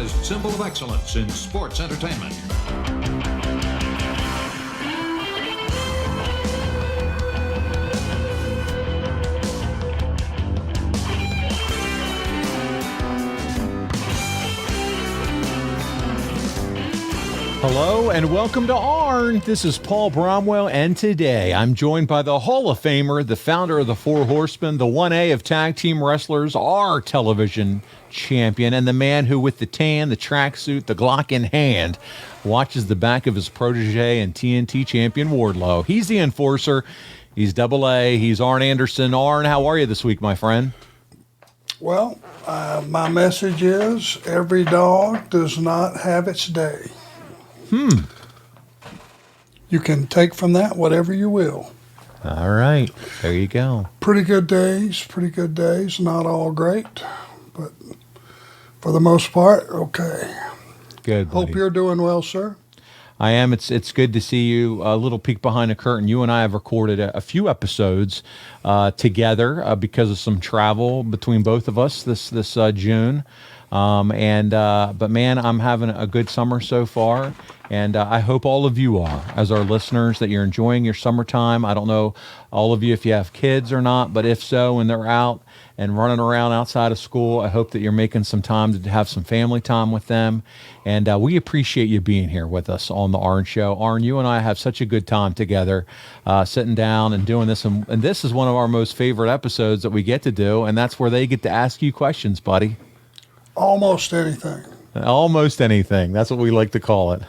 greatest symbol of excellence in sports entertainment. Hello and welcome to Arn. This is Paul Bromwell, and today I'm joined by the Hall of Famer, the founder of the Four Horsemen, the 1A of tag team wrestlers, our television champion, and the man who, with the tan, the tracksuit, the Glock in hand, watches the back of his protege and TNT champion Wardlow. He's the enforcer. He's AA. He's Arn Anderson. Arn, how are you this week, my friend? Well, my message is every dog does not have its day. You can take from that whatever you will. All right. There you go. Pretty good days. Not all great, but for the most part, okay. Good, buddy. Hope you're doing well, sir. I am. It's good to see you. A little peek behind the curtain. You and I have recorded a few episodes together because of some travel between both of us this June. But man, I'm having a good summer so far, and I hope all of you are, as our listeners, that you're enjoying your summertime. I don't know all of you if you have kids or not, but if so, when they're out and running around outside of school, I hope that you're making some time to have some family time with them. And we appreciate you being here with us on the Arn Show. Arn, you and I have such a good time together, sitting down and doing this. And this is one of our most favorite episodes that we get to do, and that's where they get to ask you questions, buddy. Almost anything. Almost anything. That's what we like to call it.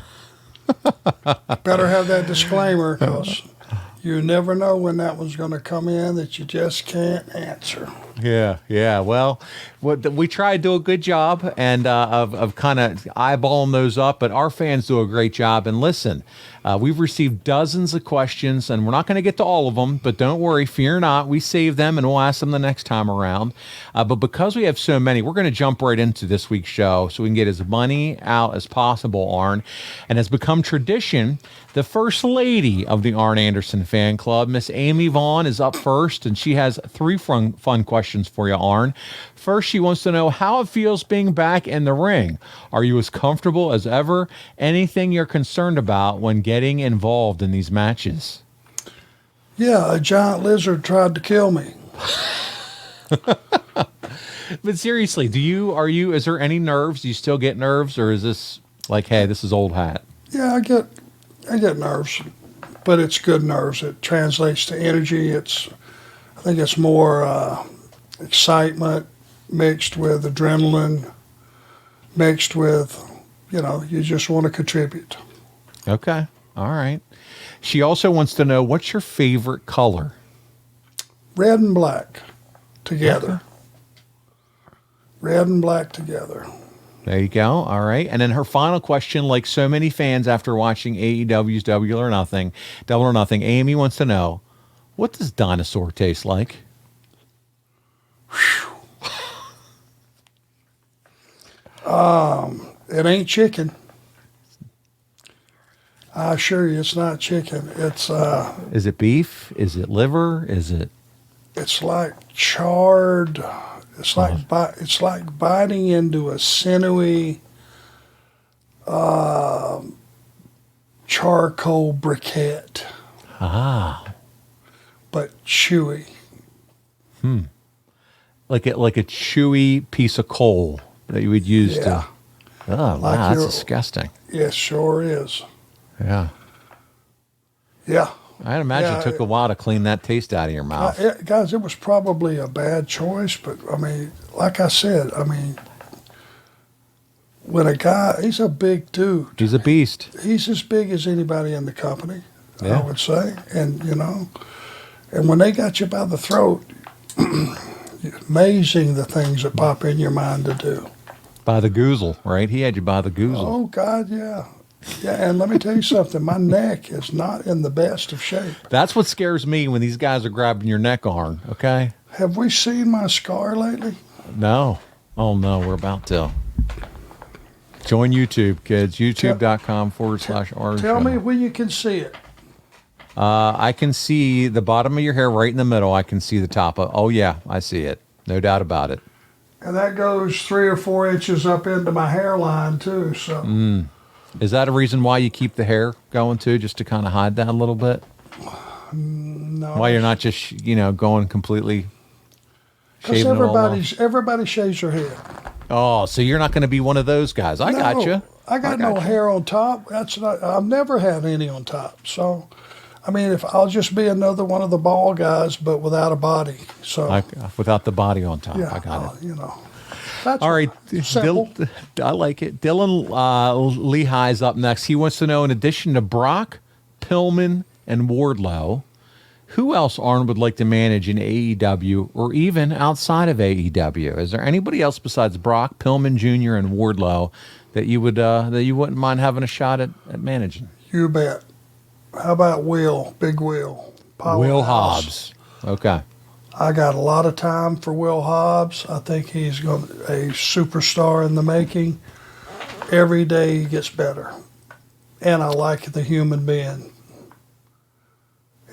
Better have that disclaimer because you never know when that one's going to come in that you just can't answer. Yeah. Well, we try to do a good job and of kind of eyeballing those up, but our fans do a great job. And listen, we've received dozens of questions, and we're not going to get to all of them, but don't worry, fear not. We save them, and we'll ask them the next time around. But because we have so many, we're going to jump right into this week's show so we can get as many out as possible, Arn. And has become tradition, the First Lady of the Arn Anderson Fan Club, Miss Amy Vaughn, is up first, and she has three fun questions for you, Arn. First, she wants to know how it feels being back in the ring. Are you as comfortable as ever? Anything you're concerned about when getting involved in these matches? Yeah, a giant lizard tried to kill me. But seriously, is there any nerves? Do you still get nerves, or is this like, hey, this is old hat? Yeah, I get nerves, but it's good nerves. It translates to energy. I think it's more excitement mixed with adrenaline, mixed with, you just want to contribute. Okay. All right. She also wants to know, what's your favorite color? Red and black together. Okay. Red and black together. There you go. All right. And then her final question, like so many fans after watching AEW's Double or Nothing, Amy wants to know, what does dinosaur taste like? It ain't chicken. I assure you, it's not chicken. It's Is it beef? Is it liver? Is it? It's like charred. It's like it's like biting into a sinewy charcoal briquette. Ah. But chewy. Like a chewy piece of coal that you would use to. Oh, like wow, that's disgusting. Yes, sure is. Yeah. Yeah. I'd imagine it took a while to clean that taste out of your mouth. Guys, it was probably a bad choice, but like I said, when a guy, he's a big dude. He's a beast. He's as big as anybody in the company, I would say. And, and when they got you by the throat, amazing the things that pop in your mind to do. By the goozle, right? He had you by the goozle. Oh, God, yeah. Yeah, and let me tell you something. My neck is not in the best of shape. That's what scares me when these guys are grabbing your neck, Arn, okay? Have we seen my scar lately? No. Oh, no, we're about to. Join YouTube, kids. YouTube.com/Arn. Tell me when you can see it. I can see the bottom of your hair right in the middle. I can see the top of. Oh, yeah, I see it. No doubt about it. And that goes 3 or 4 inches up into my hairline too. So Is that a reason why you keep the hair going too, just to kind of hide that a little bit? no, Why you're not just going completely because shaving it all off? everybody shaves their head. Oh, so you're not going to be one of those guys. I got you. I got no hair on top. That's not. I've never had any on top. So, I mean, if I'll just be another one of the bald guys, but without a body. So Without the body on top. yeah, I got it. That's All right, simple. I like it. Dylan Lehigh's up next. He wants to know, in addition to Brock, Pillman, and Wardlow, who else Arn would like to manage in AEW or even outside of AEW? Is there anybody else besides Brock, Pillman Jr., and Wardlow that you wouldn't mind having a shot at managing? You bet. How about Will? Big Will. Will Hobbs. Okay. I got a lot of time for Will Hobbs. I think he's a superstar in the making. Every day he gets better. And I like the human being.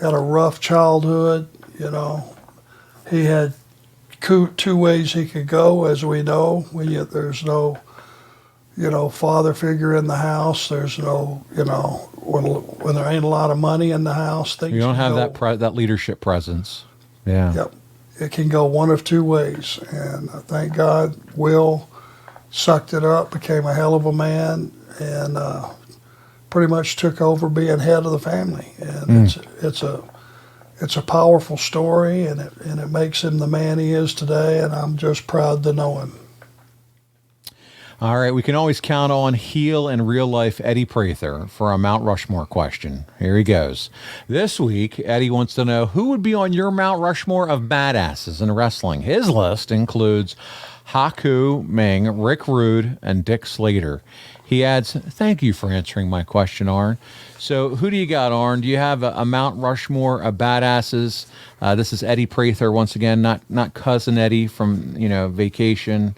Had a rough childhood, He had two ways he could go, as we know. There's no, father figure in the house. There's no, when there ain't a lot of money in the house, things You don't can have go, that leadership presence. Yeah. Yep. It can go one of two ways. And thank God Will sucked it up, became a hell of a man, and pretty much took over being head of the family. And it's a powerful story, and it makes him the man he is today, and I'm just proud to know him. All right, we can always count on heel and real life Eddie Prather for a Mount Rushmore question. Here he goes. This week, Eddie wants to know who would be on your Mount Rushmore of badasses in wrestling. His list includes Haku Ming, Rick Rude, and Dick Slater. He adds, "Thank you for answering my question, Arn." So who do you got, Arn? Do you have a Mount Rushmore of badasses? This is Eddie Prather once again, not cousin Eddie from Vacation.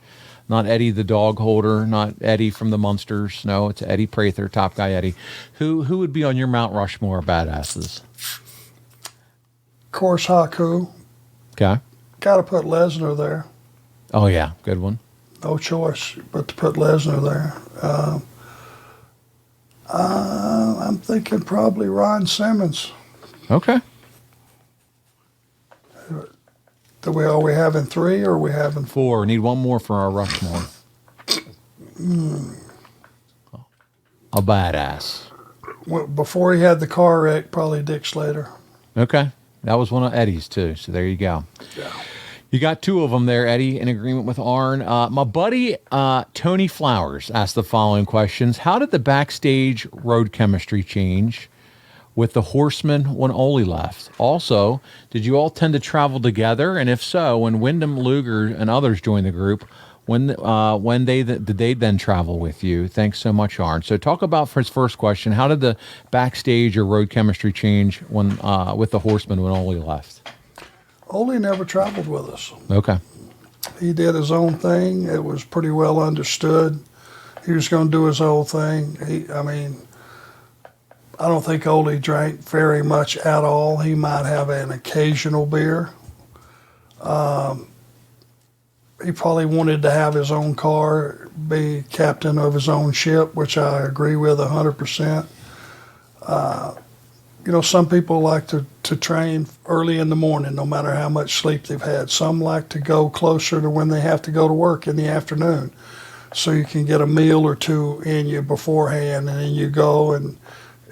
Not Eddie the dog holder, not Eddie from the Munsters. No, it's Eddie Prather, top guy Eddie. Who would be on your Mount Rushmore badasses? Of course, Haku. Okay. Got to put Lesnar there. Oh, yeah. Good one. No choice but to put Lesnar there. I'm thinking probably Ron Simmons. Okay. Are we having 3 or are we having 4? 4. Need one more for our Rushmore. A badass. Well, before he had the car wreck, probably Dick Slater. Okay. That was one of Eddie's, too. So there you go. Yeah. You got 2 of them there, Eddie, in agreement with Arn. My buddy Tony Flowers asked the following questions. How did the backstage road chemistry change with the Horsemen when Ole left? Also, did you all tend to travel together? And if so, when Wyndham, Luger, and others joined the group, did they then travel with you? Thanks so much, Arn. So talk about, for his first question, how did the backstage or road chemistry change when with the Horsemen when Ole left? Ole never traveled with us. Okay. He did his own thing. It was pretty well understood. He was going to do his own thing. I don't think Ole drank very much at all. He might have an occasional beer. He probably wanted to have his own car, be captain of his own ship, which I agree with 100%. Some people like to train early in the morning, no matter how much sleep they've had. Some like to go closer to when they have to go to work in the afternoon, so you can get a meal or two in you beforehand, and then you go and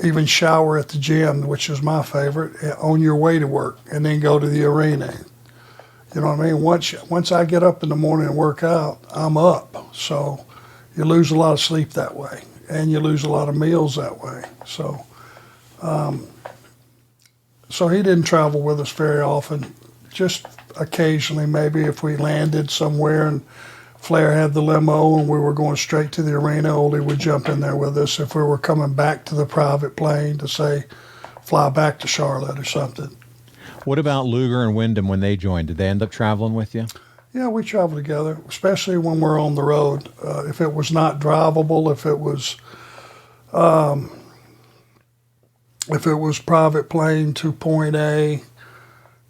even shower at the gym, which is my favorite, on your way to work, and then go to the arena. You know what I mean? Once I get up in the morning and work out, I'm up. So you lose a lot of sleep that way, and you lose a lot of meals that way. So he didn't travel with us very often, just occasionally, maybe if we landed somewhere and Flair had the limo and we were going straight to the arena, Ole would jump in there with us if we were coming back to the private plane to, say, fly back to Charlotte or something. What about Luger and Wyndham when they joined? Did they end up traveling with you? Yeah, we travel together, especially when we're on the road. If it was not drivable, if it was private plane to point A,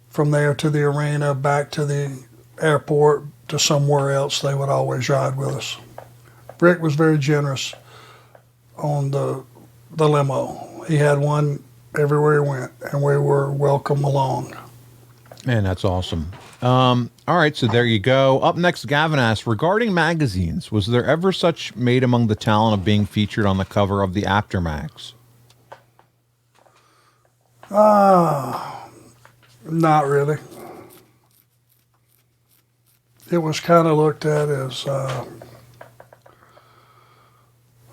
from there to the arena, back to the airport, to somewhere else, they would always ride with us. Rick was very generous on the limo. He had one everywhere he went, and we were welcome along. Man, that's awesome. All right, so there you go. Up next, Gavin asks, regarding magazines, was there ever such made among the talent of being featured on the cover of the Aftermax? Not really. It was kind of looked at as, it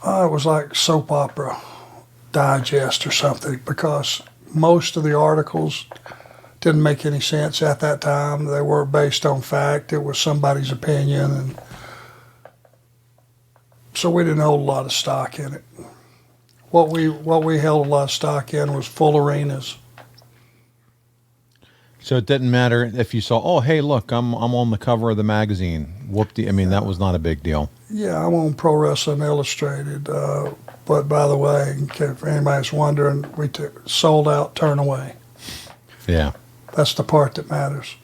was like soap opera digest or something, because most of the articles didn't make any sense at that time. They weren't based on fact. It was somebody's opinion, and so we didn't hold a lot of stock in it. What we held a lot of stock in was full arenas. So it didn't matter if you saw, oh, hey, look, I'm on the cover of the magazine. Whoop-de, I mean, that was not a big deal. Yeah, I'm on Pro Wrestling Illustrated. But by the way, if anybody's wondering, we sold out, turn away. Yeah. That's the part that matters.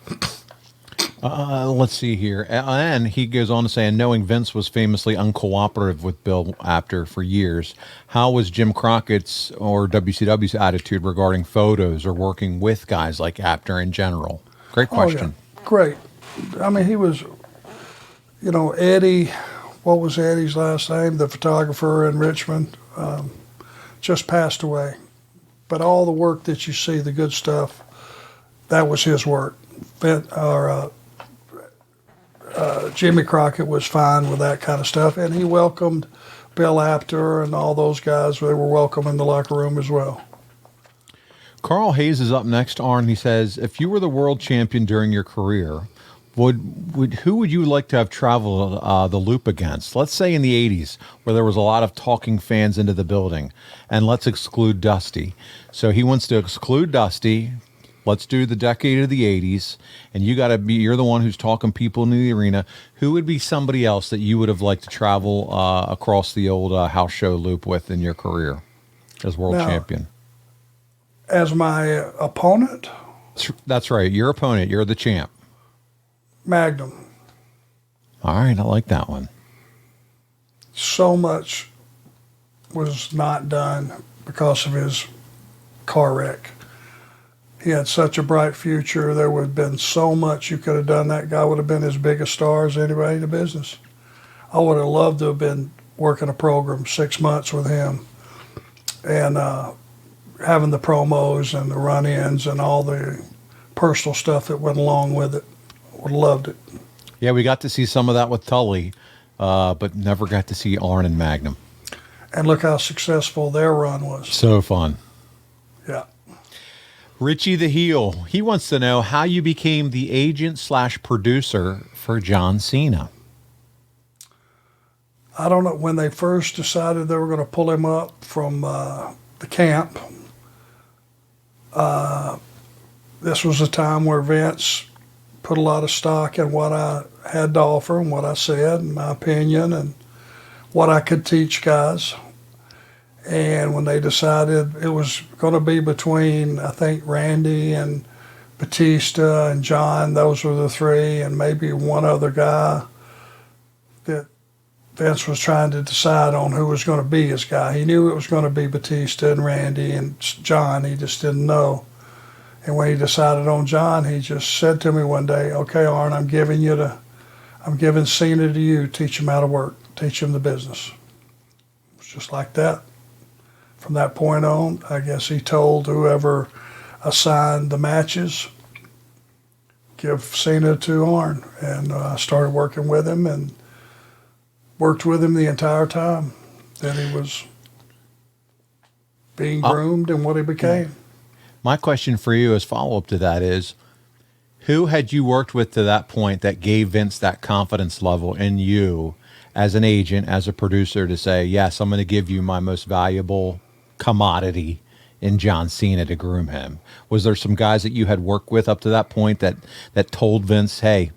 Let's see here. And he goes on to say, and knowing Vince was famously uncooperative with Bill Apter for years, how was Jim Crockett's or WCW's attitude regarding photos or working with guys like Apter in general? Great question. Oh, yeah. Great. I mean, he was, Eddie, what was Eddie's last name? The photographer in Richmond, just passed away. But all the work that you see, the good stuff, that was his work. Jimmy Crockett was fine with that kind of stuff, and he welcomed Bill Apter and all those guys. They were welcome in the locker room as well. Carl Hayes is up next, Arn. He says, if you were the world champion during your career, who would you like to have traveled the loop against? Let's say in the 80s, where there was a lot of talking fans into the building, and let's exclude Dusty. So he wants to exclude Dusty. Let's do the decade of the 80s, and you're the one who's talking people into the arena. Who would be somebody else that you would have liked to travel across the old house show loop with in your career as world champion? As my opponent? That's right, your opponent. You're the champ. Magnum. All right, I like that one. So much was not done because of his car wreck. He had such a bright future. There would have been so much you could have done. That guy would have been as big a star as anybody in the business. I would have loved to have been working a program 6 months with him and having the promos and the run-ins and all the personal stuff that went along with it. Would have loved it. Yeah, we got to see some of that with Tully, but never got to see Arn and Magnum. And look how successful their run was. So fun. Yeah. Richie the Heel, he wants to know how you became the agent/producer for John Cena. I don't know. When they first decided they were going to pull him up from the camp, this was a time where Vince put a lot of stock in what I had to offer and what I said and my opinion and what I could teach guys. And when they decided it was going to be between, I think, Randy and Batista and John, those were the three, and maybe one other guy that Vince was trying to decide on who was going to be his guy. He knew it was going to be Batista and Randy and John. He just didn't know. And when he decided on John, he just said to me one day, okay, Arn, I'm giving Cena to you. Teach him how to work. Teach him the business. It was just like that. From that point on, I guess he told whoever assigned the matches, give Cena to Arn. And I started working with him and worked with him the entire time that he was being groomed and what he became. My question for you as follow-up to that is, who had you worked with to that point that gave Vince that confidence level in you as an agent, as a producer, to say, yes, I'm going to give you my most valuable commodity in John Cena to groom him? Was there some guys that you had worked with up to that point that told Vince, hey,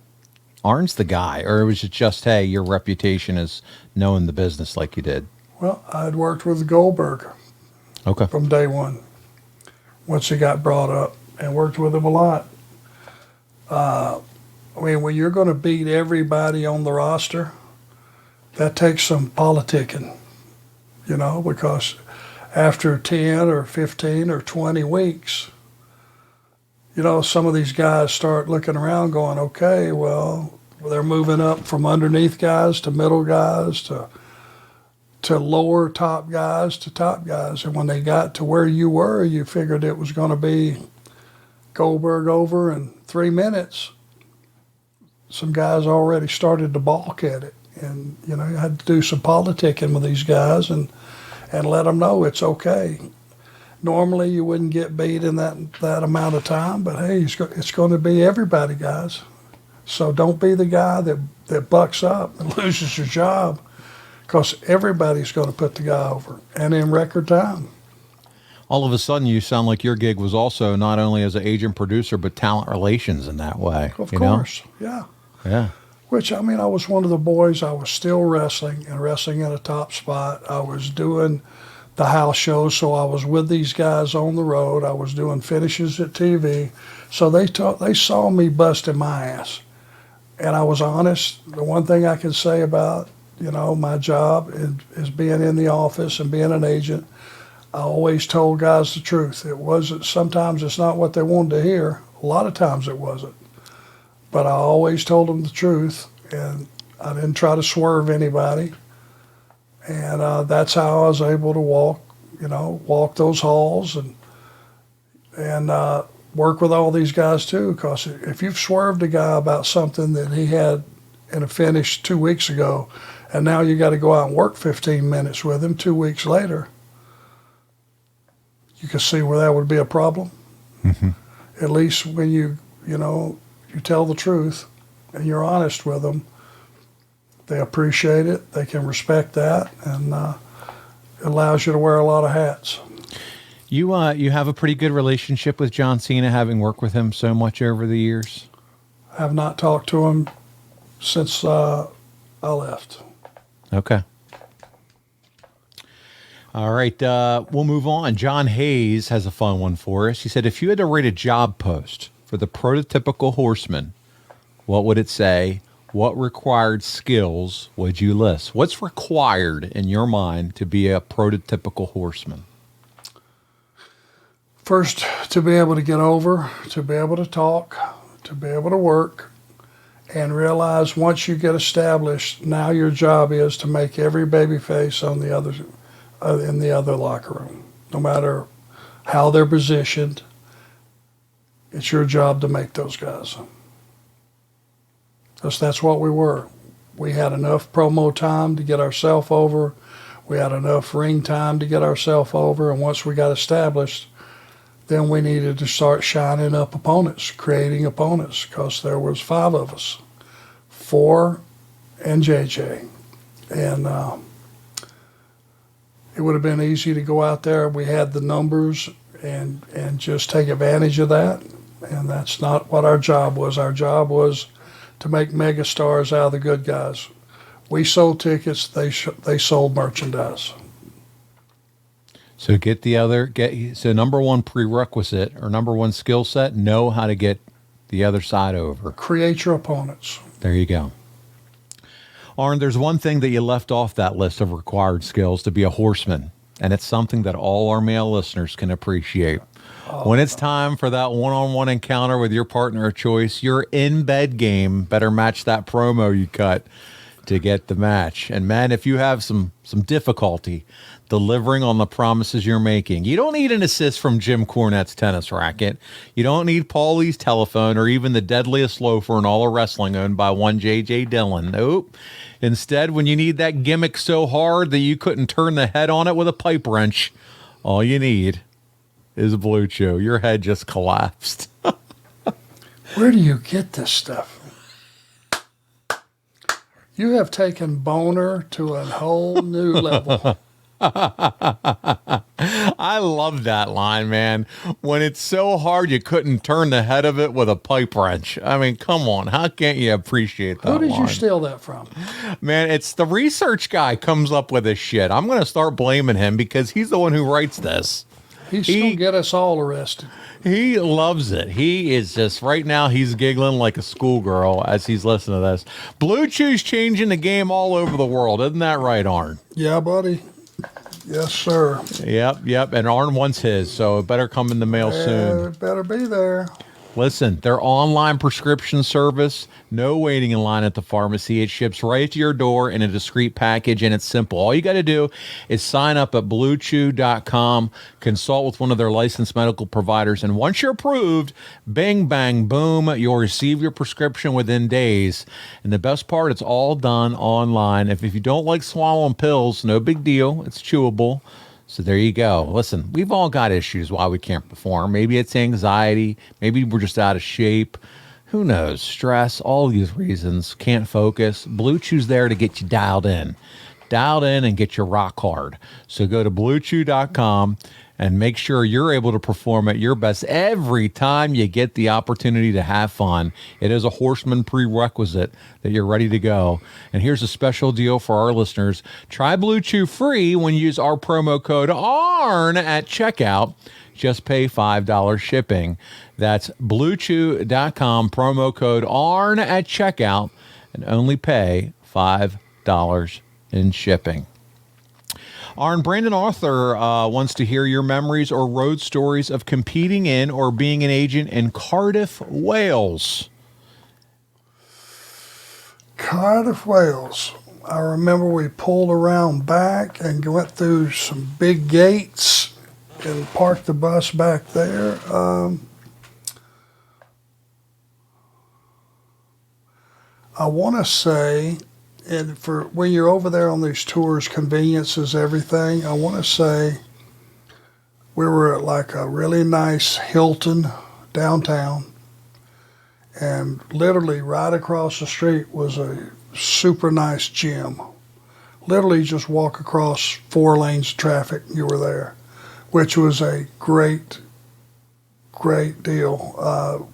Arn's the guy? Or was it just, hey, your reputation is knowing the business like you did? Well, I'd worked with Goldberg from day one. Once he got brought up, and worked with him a lot. I mean, when you're going to beat everybody on the roster, that takes some politicking, because after 10 or 15 or 20 weeks, some of these guys start looking around going, okay, well, they're moving up from underneath guys to middle guys to lower top guys to top guys. And when they got to where you were, you figured it was going to be Goldberg over in 3 minutes. Some guys already started to balk at it. And, you had to do some politicking with these guys and let them know it's okay. Normally you wouldn't get beat in that amount of time, but hey, it's going to be everybody, guys. So don't be the guy that bucks up and loses your job, because everybody's going to put the guy over, and in record time. All of a sudden, you sound like your gig was also not only as an agent producer, but talent relations in that way. Of course, yeah. Yeah. Which, I was one of the boys. I was still wrestling and wrestling in a top spot. I was doing the house shows, so I was with these guys on the road. I was doing finishes at TV. So they saw me busting my ass. And I was honest. The one thing I can say about, my job is being in the office and being an agent, I always told guys the truth. It wasn't, sometimes it's not what they wanted to hear. A lot of times it wasn't. But I always told them the truth, and I didn't try to swerve anybody. And that's how I was able to walk those halls and work with all these guys too. Because if you've swerved a guy about something that he had in a finish 2 weeks ago, and now you got to go out and work 15 minutes with him 2 weeks later, you can see where that would be a problem. Mm-hmm. At least when you tell the truth and you're honest with them, they appreciate it. They can respect that, and it allows you to wear a lot of hats. You have a pretty good relationship with John Cena, having worked with him so much over the years. I have not talked to him since I left. Okay. All right, we'll move on. John Hayes has a fun one for us. He said, if you had to rate a job post for the prototypical horseman, what would it say? What required skills would you list? What's required in your mind to be a prototypical horseman? First, to be able to get over, to be able to talk, to be able to work, and realize once you get established, now your job is to make every baby face on the other in the other locker room. No matter how they're positioned, it's your job to make those guys. Because that's what we were. We had enough promo time to get ourselves over. We had enough ring time to get ourselves over. And once we got established, then we needed to start shining up opponents, creating opponents, because there was 5 of us, 4 and JJ. And it would have been easy to go out there. We had the numbers and just take advantage of that. And that's not what our job was. Our job was to make megastars out of the good guys. We sold tickets, they sold merchandise. So so number one prerequisite or number one skill set, know how to get the other side over. Create your opponents. There you go. Arn, there's one thing that you left off that list of required skills to be a horseman, and it's something that all our male listeners can appreciate. When it's time for that one-on-one encounter with your partner of choice, your in-bed game better match that promo you cut to get the match. And man, if you have some difficulty delivering on the promises you're making, you don't need an assist from Jim Cornette's tennis racket. You don't need Paulie's telephone or even the deadliest loafer in all of wrestling owned by one J.J. Dillon. Nope. Instead, when you need that gimmick so hard that you couldn't turn the head on it with a pipe wrench, all you need is a Blue Chew. Your head just collapsed. Where do you get this stuff? You have taken boner to a whole new level. I love that line, man. When it's so hard you couldn't turn the head of it with a pipe wrench. I mean, come on. How can't you appreciate that? Who did line? you steal that from? Man, it's the research guy comes up with this shit. I'm going to start blaming him because he's the one who writes this. He's going to get us all arrested. He loves it. He is just, right now, he's giggling like a schoolgirl as he's listening to this. Blue Chew's changing the game all over the world. Isn't that right, Arn? Yeah, buddy. Yes, sir. Yep. And Arn wants his, so it better come in the mail soon. It better be there. Listen, their online prescription service, no waiting in line at the pharmacy. It ships right to your door in a discreet package, and it's simple. All you got to do is sign up at bluechew.com, consult with one of their licensed medical providers, and once you're approved, bing, bang, boom, you'll receive your prescription within days. And the best part, it's all done online. If you don't like swallowing pills, no big deal. It's chewable. So there you go. Listen, we've all got issues why we can't perform. Maybe it's anxiety. Maybe we're just out of shape. Who knows? Stress, all these reasons. Can't focus. Blue Chew's there to get you dialed in. Dialed in and get you rock hard. So go to bluechew.com and make sure you're able to perform at your best every time you get the opportunity to have fun. It is a Horseman prerequisite that you're ready to go. And here's a special deal for our listeners. Try Blue Chew free when you use our promo code ARN at checkout. Just pay $5 shipping. That's bluechew.com, promo code ARN at checkout, and only pay $5 in shipping. Arn, Brandon Arthur wants to hear your memories or road stories of competing in or being an agent in Cardiff, Wales. Cardiff, Wales. I remember we pulled around back and went through some big gates and parked the bus back there. I want to say, and for when you're over there on these tours, convenience is everything. I want to say we were at like a really nice Hilton downtown, and literally right across the street was a super nice gym. Literally just walk across 4 lanes of traffic, you were there, which was a great deal.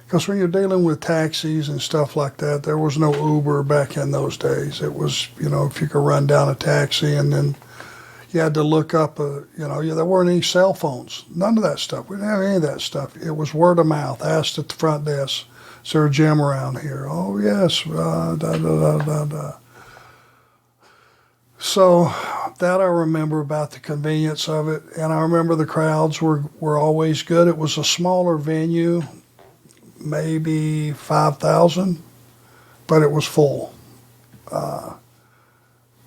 Because when you're dealing with taxis and stuff like that, there was no Uber back in those days. It was, if you could run down a taxi, and then you had to look up, there weren't any cell phones. None of that stuff. We didn't have any of that stuff. It was word of mouth. Asked at the front desk, is there a gym around here? Oh, yes. So that I remember about the convenience of it. And I remember the crowds were always good. It was a smaller venue, maybe 5,000, but it was full.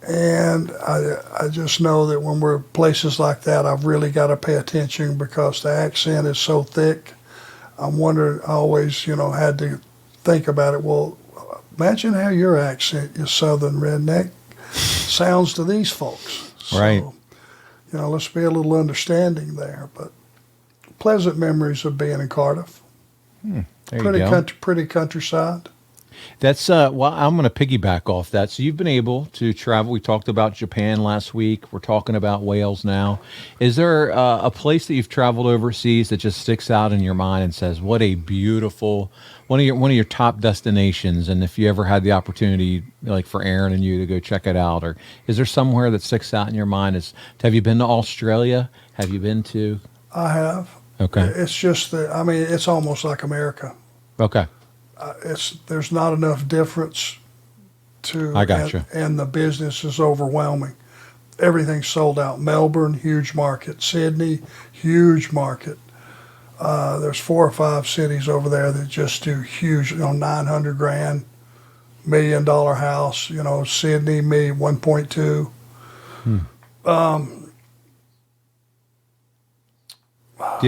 And I just know that when we're places like that, I've really got to pay attention because the accent is so thick. I'm wondering, I always, had to think about it. Well, imagine how your accent, your southern redneck, sounds to these folks. So, right. Let's be a little understanding there. But pleasant memories of being in Cardiff. Pretty countryside. That's well, I'm going to piggyback off that. So you've been able to travel. We talked about Japan last week. We're talking about Wales now. Is there a place that you've traveled overseas that just sticks out in your mind and says, "What a beautiful one of your top destinations"? And if you ever had the opportunity, like for Aaron and you, to go check it out, or is there somewhere that sticks out in your mind? Have you been to Australia? Have you been to? I have. Okay. It's just that, it's almost like America. Okay. There's not enough difference to. I got you. And the business is overwhelming. Everything's sold out. Melbourne, huge market. Sydney, huge market. There's 4 or 5 cities over there that just do huge, $900,000, $1 million house. Sydney, me, 1.2. Do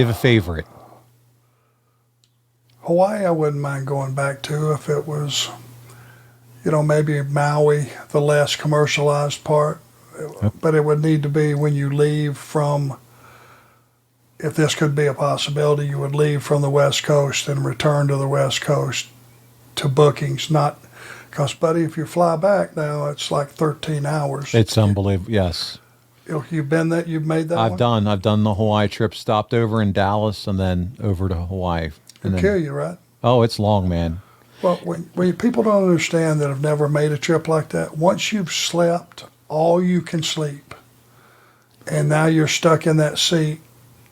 you have a favorite? Hawaii, I wouldn't mind going back to if it was, maybe Maui, the less commercialized part. Yep. But it would need to be when you leave from, if this could be a possibility, you would leave from the West Coast and return to the West Coast to bookings, not, because, buddy, if you fly back now, it's like 13 hours. It's unbelievable, yes. You've been that? You've made that I've done the Hawaii trip, stopped over in Dallas and then over to Hawaii. It'll kill you, right? Oh, it's long, man. Well, when people don't understand that have never made a trip like that, once you've slept all you can sleep, and now you're stuck in that seat,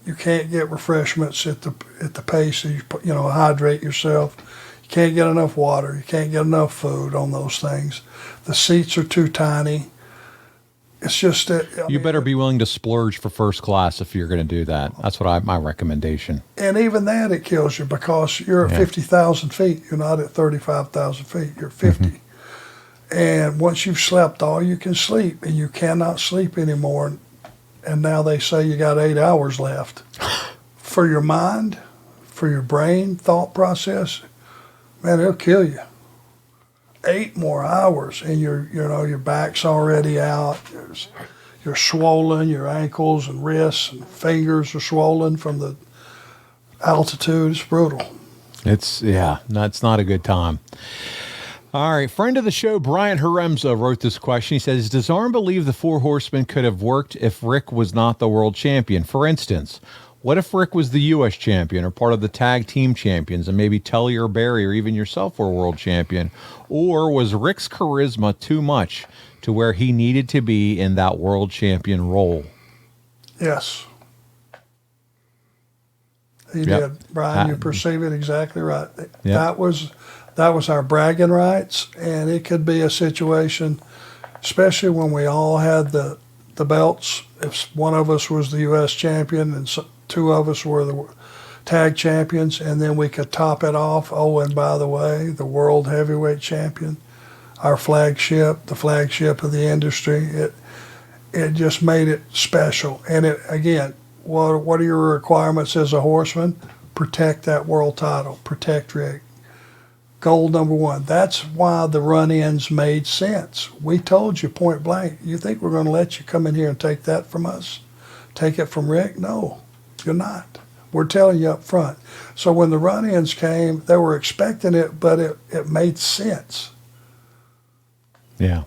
You can't get refreshments at the pace that you know, hydrate yourself. You can't get enough water. You can't get enough food on those things. The seats are too tiny. It's just that You better be willing to splurge for first class if you're going to do that. That's my recommendation. And even that, it kills you because you're at 50,000 feet. You're not at 35,000 feet. You're 50. And once you've slept all you can sleep, and you cannot sleep anymore, and now they say you got 8 hours left for your mind, for your brain thought process, man, it'll kill you. 8 more hours, and your back's already out. You're swollen. Your ankles and wrists and fingers are swollen from the altitude. It's brutal. It's not a good time. All right, friend of the show, Brian Haremza wrote this question. He says, does Arn believe the Four Horsemen could have worked if Rick was not the world champion? For instance, what if Rick was the U.S. champion or part of the tag team champions, and maybe Tully or Barry or even yourself were world champion? Or was Rick's charisma too much to where he needed to be in that world champion role? Yes. He did. Brian, you perceive it exactly right. Yep. That was our bragging rights, and it could be a situation, especially when we all had the belts. If one of us was the U.S. champion and two of us were the tag champions, and then we could top it off. Oh, and by the way, the world heavyweight champion, our flagship, the flagship of the industry. It just made it special. And it again, what are your requirements as a horseman? Protect that world title. Protect Rick. Goal number one. That's why the run-ins made sense. We told you point blank, you think we're going to let you come in here and take that from us? Take it from Rick? No, you're not. We're telling you up front. So when the run-ins came, they were expecting it, but it made sense. Yeah.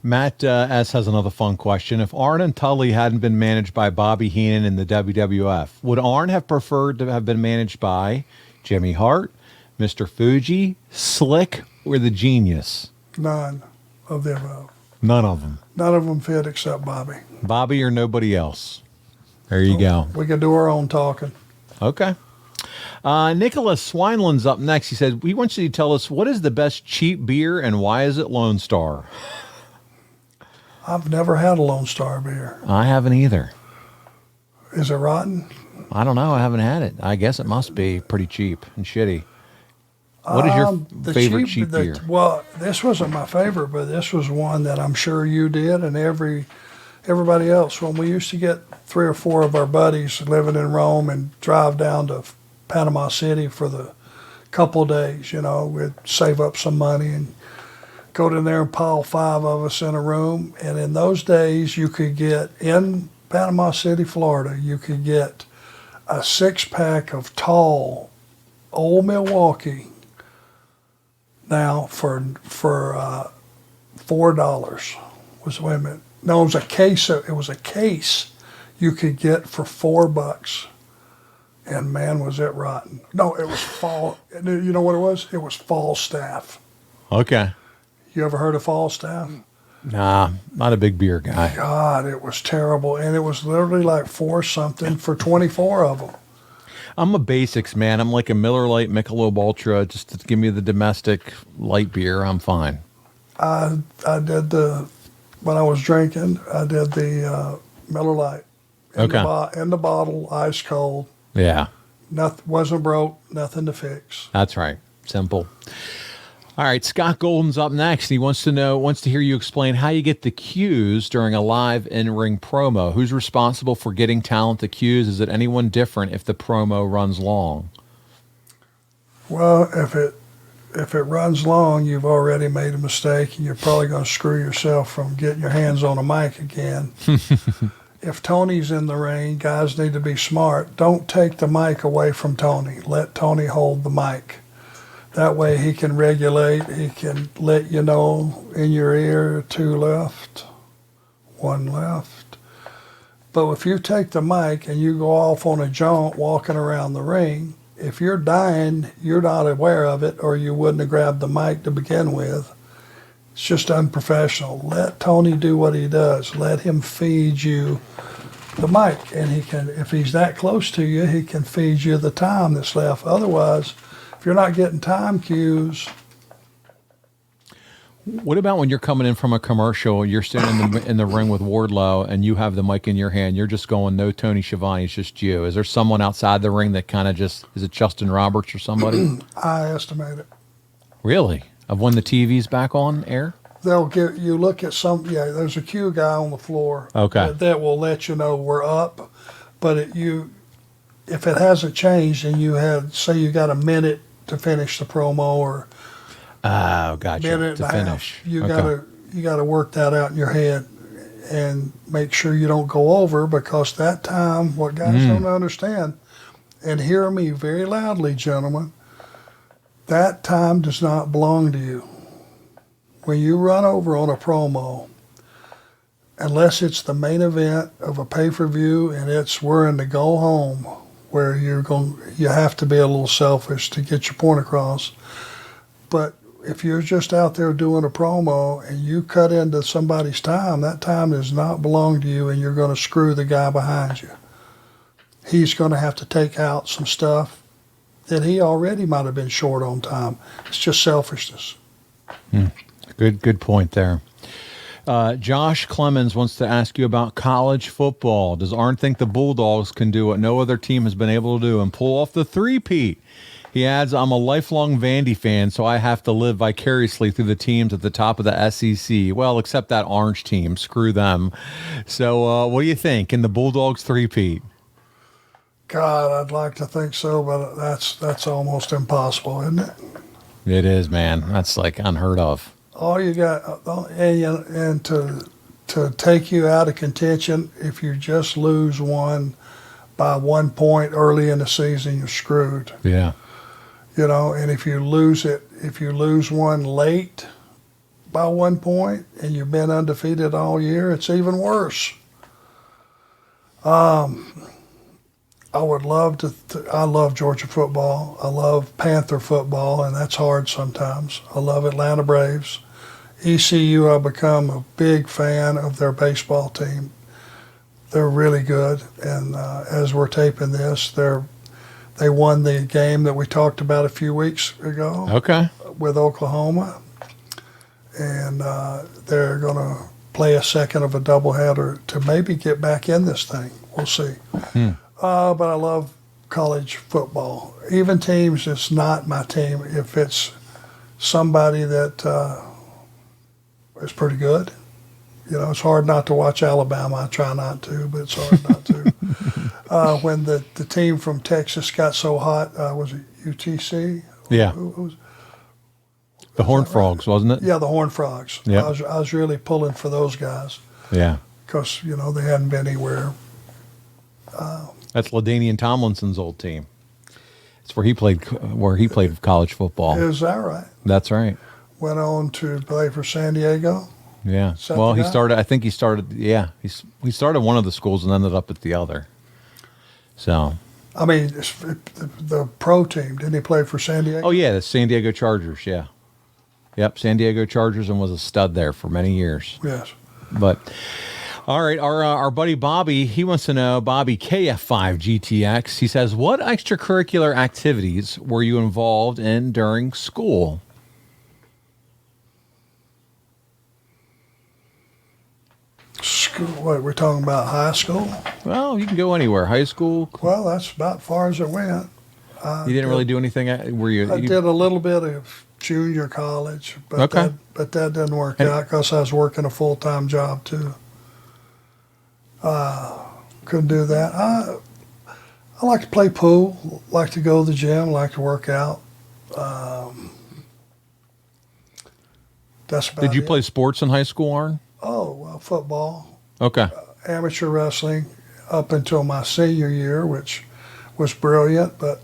Matt S. has another fun question. If Arn and Tully hadn't been managed by Bobby Heenan in the WWF, would Arn have preferred to have been managed by Jimmy Hart, Mr. Fuji, Slick, or the Genius? None of the above. None of them. None of them fit except Bobby. Bobby or nobody else. There you go. We can do our own talking. Okay. Nicholas Swineland's up next. He said, we want you to tell us what is the best cheap beer and why is it Lone Star? I've never had a Lone Star beer. I haven't either. Is it rotten? I don't know. I haven't had it. I guess it must be pretty cheap and shitty. What is your favorite cheap beer? Well, this wasn't my favorite, but this was one that I'm sure you did and everybody else. When we used to get 3 or 4 of our buddies living in Rome and drive down to Panama City for the couple days, we'd save up some money and go in there and pile 5 of us in a room. And in those days, you could get, in Panama City, Florida, you could get a 6-pack of tall Old Milwaukee now for $4. Wait a minute. No, it was a case. It was a case you could get for $4. And man, was it rotten. No, it was fall. You know what it was? It was Falstaff. Okay. You ever heard of Falstaff? Nah, not a big beer guy. God, it was terrible. And it was literally like 4 something for 24 of them. I'm a basics man. I'm like a Miller Lite, Michelob Ultra. Just to give me the domestic light beer, I'm fine. I did when I was drinking, I did the Miller Lite. In the bottle, ice cold. Yeah. Nothing, wasn't broke, nothing to fix. That's right. Simple. All right, Scott Golden's up next. He wants to hear you explain how you get the cues during a live in-ring promo. Who's responsible for getting talent the cues? Is it anyone different if the promo runs long? Well, if it runs long, you've already made a mistake, and you're probably going to screw yourself from getting your hands on a mic again. If Tony's in the ring, guys need to be smart. Don't take the mic away from Tony. Let Tony hold the mic. That way he can regulate. He can let you know in your ear 2 left, 1 left. But if you take the mic and you go off on a jaunt walking around the ring, if you're dying, you're not aware of it, or you wouldn't have grabbed the mic to begin with. It's just unprofessional. Let Tony do what he does. Let him feed you the mic, and he can, if he's that close to you, he can feed you the time that's left. Otherwise, if you're not getting time cues. What about when you're coming in from a commercial, you're standing in the ring with Wardlow, and you have the mic in your hand, you're just going, no Tony Schiavone, it's just you. Is there someone outside the ring that kind of just, is it Justin Roberts or somebody? I estimate it. Really? Of when the TV's back on air? They'll get you look at some. Yeah, there's a cue guy on the floor. Okay. That will let you know we're up, but if it hasn't changed and you had, say, you got a minute to finish the promo or Oh, gotcha. minute To and a finish. half, you Okay. gotta work that out in your head and make sure you don't go over, because that time, what guys don't understand, and hear me very loudly, gentlemen, that time does not belong to you. When you run over on a promo, unless it's the main event of a pay-per-view and we're in the go home, where you have to be a little selfish to get your point across. But if you're just out there doing a promo and you cut into somebody's time, that time does not belong to you, and you're going to screw the guy behind you. He's going to have to take out some stuff that he already might have been short on time. It's just selfishness. Good point there. Josh Clemens wants to ask you about college football. Does Arn think the Bulldogs can do what no other team has been able to do and pull off the three-peat? He adds, I'm a lifelong Vandy fan, so I have to live vicariously through the teams at the top of the SEC. Well, except that Orange team. Screw them. So what do you think? Can the Bulldogs three-peat? God, I'd like to think so, but that's almost impossible, isn't it? It is, man. That's like unheard of. All you got, and to take you out of contention, if you just lose one by 1 point early in the season, you're screwed. Yeah. And if you lose one late by 1 point and you've been undefeated all year, it's even worse. I would love I love Georgia football. I love Panther football, and that's hard sometimes. I love Atlanta Braves. ECU, I've become a big fan of their baseball team. They're really good, and as we're taping this, they won the game that we talked about a few weeks ago. Okay. With Oklahoma, and they're going to play a second of a doubleheader to maybe get back in this thing. We'll see. But I love college football. Even teams, it's not my team. If it's somebody that is pretty good, it's hard not to watch Alabama. I try not to, but it's hard not to. When the team from Texas got so hot, was it UTC? Yeah. Who The Horned Frogs, wasn't it? Yeah, the Horned Frogs. Yeah. I was really pulling for those guys Yeah. because, they hadn't been anywhere. That's LaDainian Tomlinson's old team. It's where he played college football. Is that right? That's right. Went on to play for San Diego. Yeah. Is that Well, the he guy? started. I think he started. Yeah. He started one of the schools and ended up at the other. So. I mean, the pro team. Didn't he play for San Diego? Oh yeah, the San Diego Chargers. Yeah. Yep, San Diego Chargers, and was a stud there for many years. Yes. But. All right, our buddy Bobby, he wants to know, Bobby KF5 GTX, he says, what extracurricular activities were you involved in during school? School, what, we're talking about high school? Well, you can go anywhere. High school. Well, that's about far as it went. You didn't really do anything? Were you? I did a little bit of junior college, but Okay. that didn't work out because I was working a full-time job too. Couldn't do that. I like to play pool, like to go to the gym, like to work out. That's about Did you it. play sports in high school, Arn? Oh, well, football, Okay. amateur wrestling up until my senior year, which was brilliant, but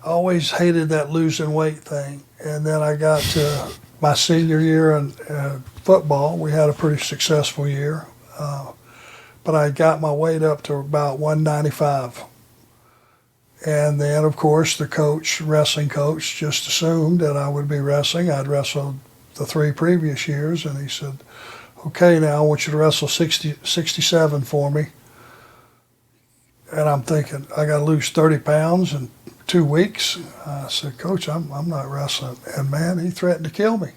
I always hated that losing weight thing. And then I got to my senior year in football. We had a pretty successful year. But I got my weight up to about 195. And then, of course, the wrestling coach, just assumed that I would be wrestling. I'd wrestled the 3 previous years, and he said, okay, now I want you to wrestle 67 for me. And I'm thinking, I got to lose 30 pounds in 2 weeks. I said, Coach, I'm not wrestling. And, man, he threatened to kill me.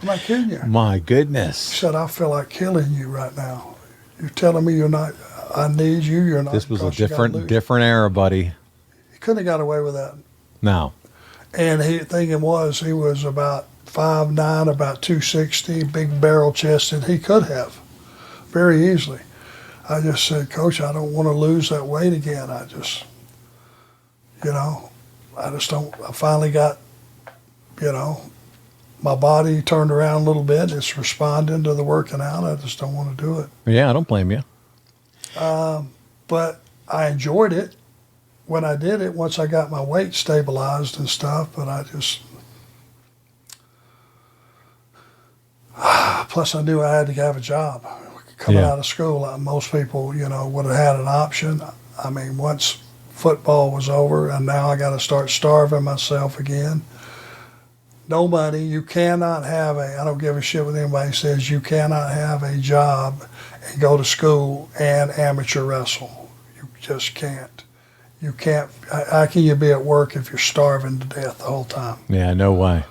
I'm not kidding you. My goodness. He said, I feel like killing you right now. You're telling me you're not, I need you, you're not. This was a different era, buddy. He couldn't have got away with that. No. And he was about 5'9", about 260, big barrel chested. He could have very easily. I just said, Coach, I don't want to lose that weight again. I just don't. I finally got, my body turned around a little bit. It's responding to the working out. I just don't want to do it. Yeah, I don't blame you. But I enjoyed it when I did it, once I got my weight stabilized and stuff. But I just, plus I knew I had to have a job. Coming out of school, most people, would have had an option. I mean, once football was over, and now I got to start starving myself again. No money. You cannot have I don't give a shit what anybody says, you cannot have a job and go to school and amateur wrestle. You just can't. You can't. How can you be at work if you're starving to death the whole time? Yeah, no way.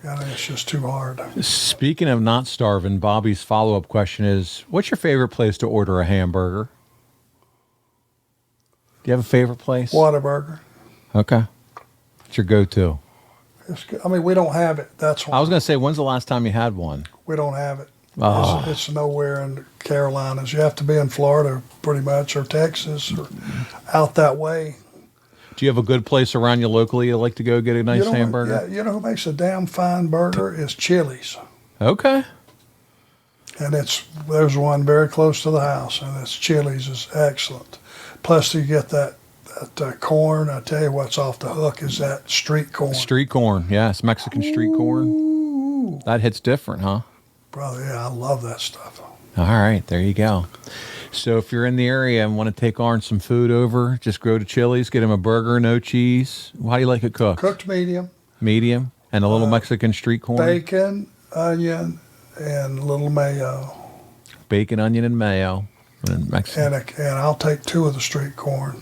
It's just too hard. Speaking of not starving, Bobby's follow-up question is, what's your favorite place to order a hamburger? Do you have a favorite place? Whataburger. Okay. What's your go-to? We don't have it. That's why. I was going to say, when's the last time you had one? We don't have it. Oh. It's nowhere in the Carolinas. You have to be in Florida pretty much, or Texas, or out that way. Do you have a good place around you locally you like to go get a nice hamburger? Yeah, who makes a damn fine burger is Chili's. Okay. And there's one very close to the house, and it's Chili's is excellent. Plus, you get that corn. I tell you what's off the hook is that street corn. Street corn, yes, Mexican street corn. Ooh. That hits different, huh? Brother, yeah, I love that stuff. All right, there you go. So if you're in the area and want to take Arn some food over, just go to Chili's, get him a burger, no cheese. How do you like it cooked? Cooked medium. Medium, and a little Mexican street corn. Bacon, onion, and a little mayo. Bacon, onion, and mayo. And Mexican. And I'll take 2 of the street corn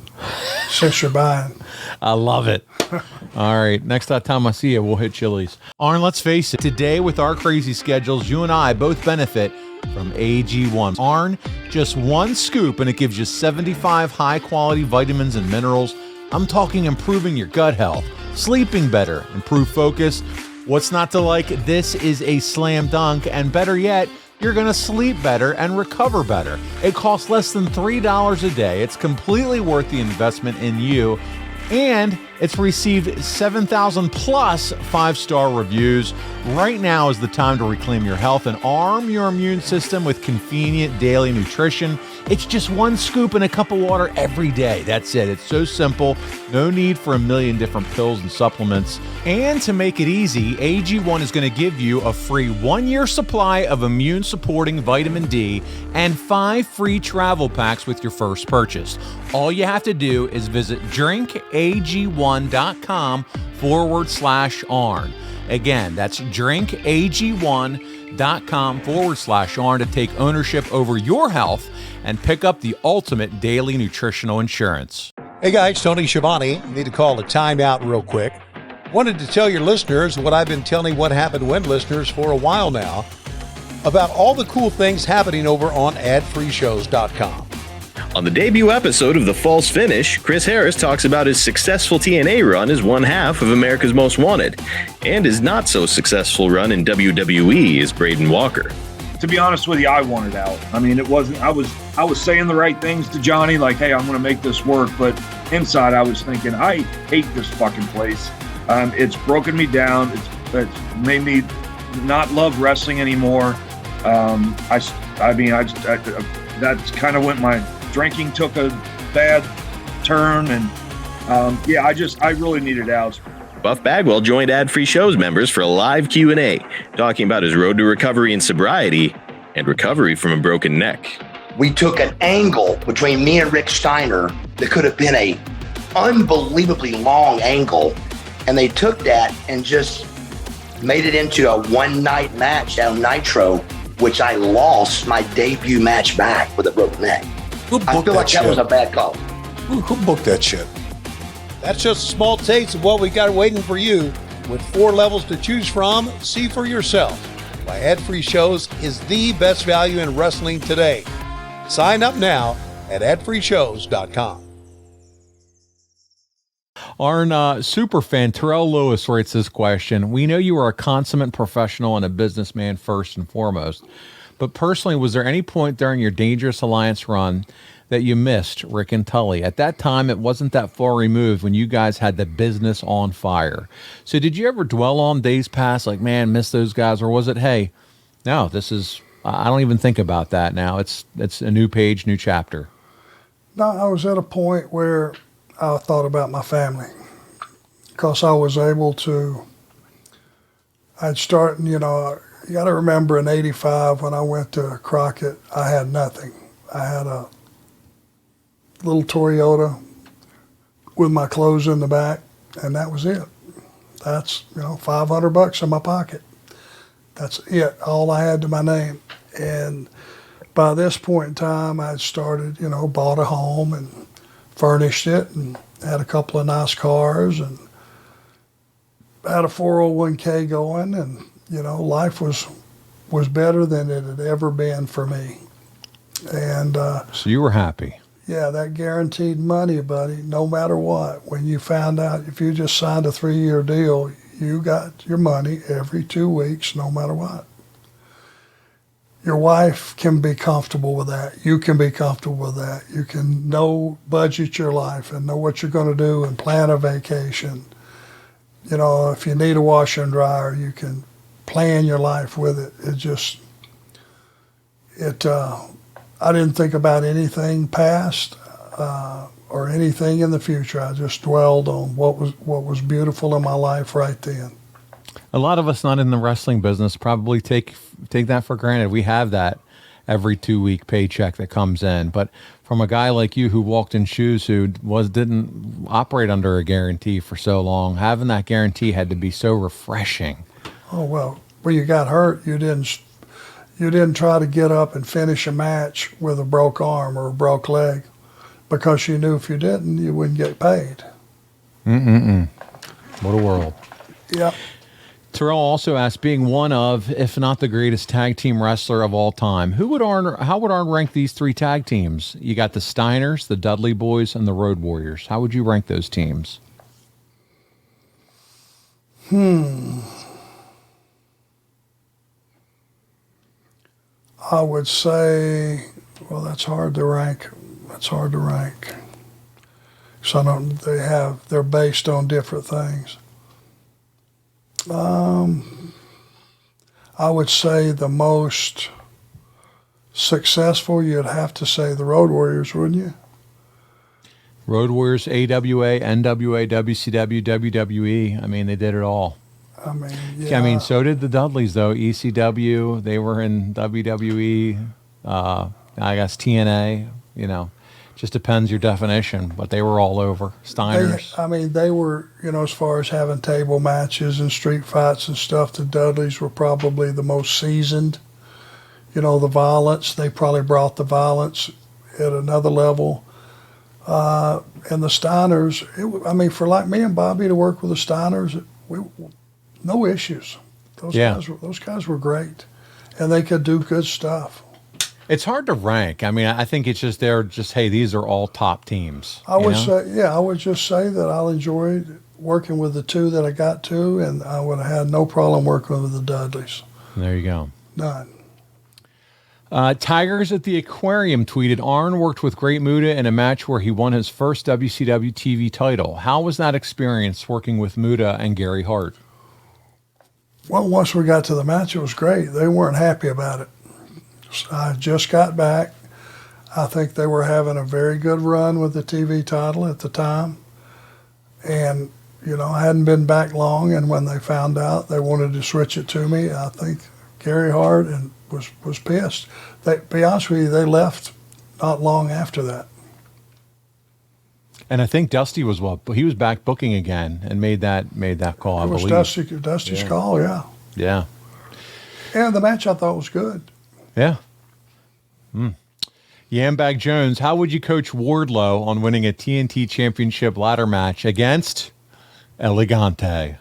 since you're buying. I love it. All right. Next time I see you, we'll hit Chili's. Arn, let's face it. Today, with our crazy schedules, you and I both benefit from AG1. Arn, just one scoop, and it gives you 75 high-quality vitamins and minerals. I'm talking improving your gut health, sleeping better, improved focus. What's not to like? This is a slam dunk, and better yet, you're going to sleep better and recover better. It costs less than $3 a day. It's completely worth the investment in you. And it's received 7,000 plus 5-star reviews. Right now is the time to reclaim your health and arm your immune system with convenient daily nutrition. It's just one scoop in a cup of water every day. That's it. It's so simple. No need for a million different pills and supplements. And to make it easy, AG1 is going to give you a free 1-year supply of immune-supporting vitamin D and 5 free travel packs with your first purchase. All you have to do is visit drinkag1.com/Arn. Again, that's drinkag1.com/Arn to take ownership over your health and pick up the ultimate daily nutritional insurance. Hey guys, Tony Schiavone. Need to call a timeout real quick. Wanted to tell your listeners what I've been telling What Happened When listeners for a while now about all the cool things happening over on adfreeshows.com. On the debut episode of The False Finish, Chris Harris talks about his successful TNA run as one half of America's Most Wanted, and his not so successful run in WWE as Braden Walker. To be honest with you, I wanted out. I mean, it wasn't, I was saying the right things to Johnny, like, hey, I'm going to make this work. But inside I was thinking, I hate this fucking place. It's broken me down. It's made me not love wrestling anymore. That's kind of when my drinking took a bad turn. And I really needed out. Buff Bagwell joined Ad Free Shows members for a live Q&A, talking about his road to recovery and sobriety and recovery from a broken neck. We took an angle between me and Rick Steiner that could have been a unbelievably long angle, and they took that and just made it into a one-night match on Nitro, which I lost my debut match back with a broken neck. Who I booked feel like that shit? was a bad call. Who booked that shit? That's just a small taste of what we got waiting for you. With 4 levels to choose from, see for yourself why ad-free shows is the best value in wrestling today. Sign up now at adfreeshows.com. Arn, superfan Terrell Lewis writes this question. We know you are a consummate professional and a businessman first and foremost, but personally, was there any point during your Dangerous Alliance run that you missed Rick and Tully? At that time, it wasn't that far removed when you guys had the business on fire. So did you ever dwell on days past, like, man, miss those guys? Or was it, hey, no, this is, I don't even think about that now. It's a new page, new chapter. No, I was at a point where I thought about my family because I was able to, I'd start, you know, you got to remember in 85 when I went to Crockett, I had nothing. I had a little Toyota with my clothes in the back, and that was it. That's, you know, $500 in my pocket. That's it, all I had to my name. And by this point in time, I'd started, you know, bought a home and furnished it and had a couple of nice cars and had a 401k going, and, you know, life was better than it had ever been for me. And So you were happy. yeah, that guaranteed money, buddy, no matter what. When you found out, if you just signed a 3-year deal, you got your money every 2 weeks, no matter what. Your wife can be comfortable with that. You can be comfortable with that. You can budget your life and know what you're going to do and plan a vacation. You know, if you need a washer and dryer, you can plan your life with it. I didn't think about anything past or anything in the future. I just dwelled on what was beautiful in my life right then. A lot of us not in the wrestling business probably take that for granted. We have that every 2-week paycheck that comes in, but from a guy like you who walked in shoes, who didn't operate under a guarantee for so long, having that guarantee had to be so refreshing. Oh well, when you got hurt, you didn't try to get up and finish a match with a broke arm or a broke leg, because you knew if you didn't, you wouldn't get paid. What a world. Yep. Terrell also asked, being one of, if not the greatest tag team wrestler of all time, how would Arn rank these 3 tag teams? You got the Steiners, the Dudley Boys, and the Road Warriors. How would you rank those teams? I would say, well, that's hard to rank. So they're based on different things. I would say the most successful, you'd have to say the Road Warriors, wouldn't you? Road Warriors, AWA, NWA, WCW, WWE. I mean, they did it all. I mean, yeah. I mean, so did the Dudleys, though. ECW, they were in WWE, I guess TNA, you know. Just depends your definition, but they were all over. Steiners. They were, you know, as far as having table matches and street fights and stuff, the Dudleys were probably the most seasoned. You know, the violence, they probably brought the violence at another level. And the Steiners, for like me and Bobby to work with the Steiners, no issues. Those guys were great, and they could do good stuff. It's hard to rank. I mean, I think it's just hey, these are all top teams. I would just say that I enjoyed working with the 2 that I got to, and I would have had no problem working with the Dudleys. There you go. None. Tigers at the Aquarium tweeted, Arn worked with Great Muta in a match where he won his first WCW TV title. How was that experience working with Muta and Gary Hart? Well, once we got to the match, it was great. They weren't happy about it. I just got back. I think they were having a very good run with the TV title at the time. And, you know, I hadn't been back long, and when they found out they wanted to switch it to me, I think Gary Hart was pissed. To be honest with you, they left not long after that. And I think Dusty was he was back booking again and made that call, I believe. It was Dusty's call, yeah. Yeah. And the match I thought was good. Yeah. Yambag Jones, how would you coach Wardlow on winning a TNT Championship ladder match against Elegante?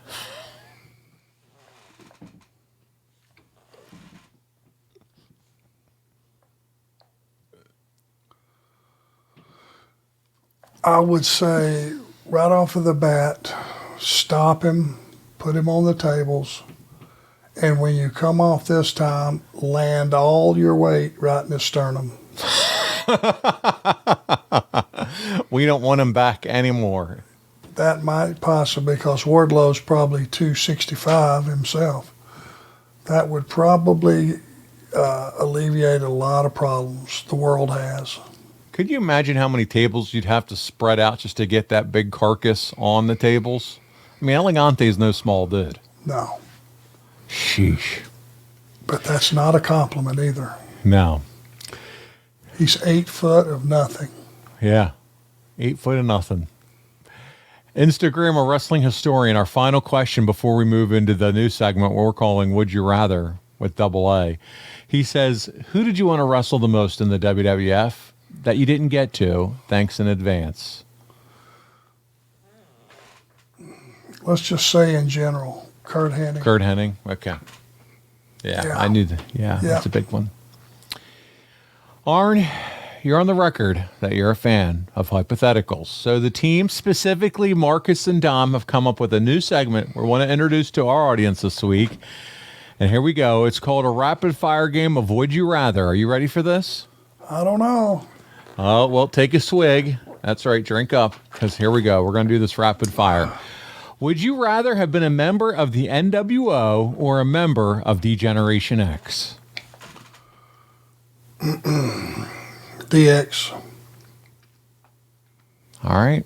I would say right off of the bat, stop him, put him on the tables, and when you come off this time, land all your weight right in his sternum. We don't want him back anymore. That might possibly, because Wardlow's probably 265 himself. That would probably alleviate a lot of problems the world has. Could you imagine how many tables you'd have to spread out just to get that big carcass on the tables? I mean, Elegante is no small dude. No. Sheesh. But that's not a compliment either. No. He's 8 foot of nothing. Yeah. 8 foot of nothing. Instagram, a wrestling historian, our final question before we move into the new segment we're calling Would You Rather with Double A. He says, who did you want to wrestle the most in the WWF that you didn't get to? Thanks in advance. Let's just say in general, Kurt Hennig. Kurt Hennig? Okay. Yeah. I knew that. Yeah, that's a big one. Arn, you're on the record that you're a fan of hypotheticals. So the team, specifically Marcus and Dom, have come up with a new segment we want to introduce to our audience this week. And here we go. It's called a rapid fire game of Would You Rather. Are you ready for this? I don't know. Oh, well, take a swig. That's right. Drink up, because here we go. We're going to do this rapid fire. Would you rather have been a member of the NWO or a member of D-Generation X? DX. All right.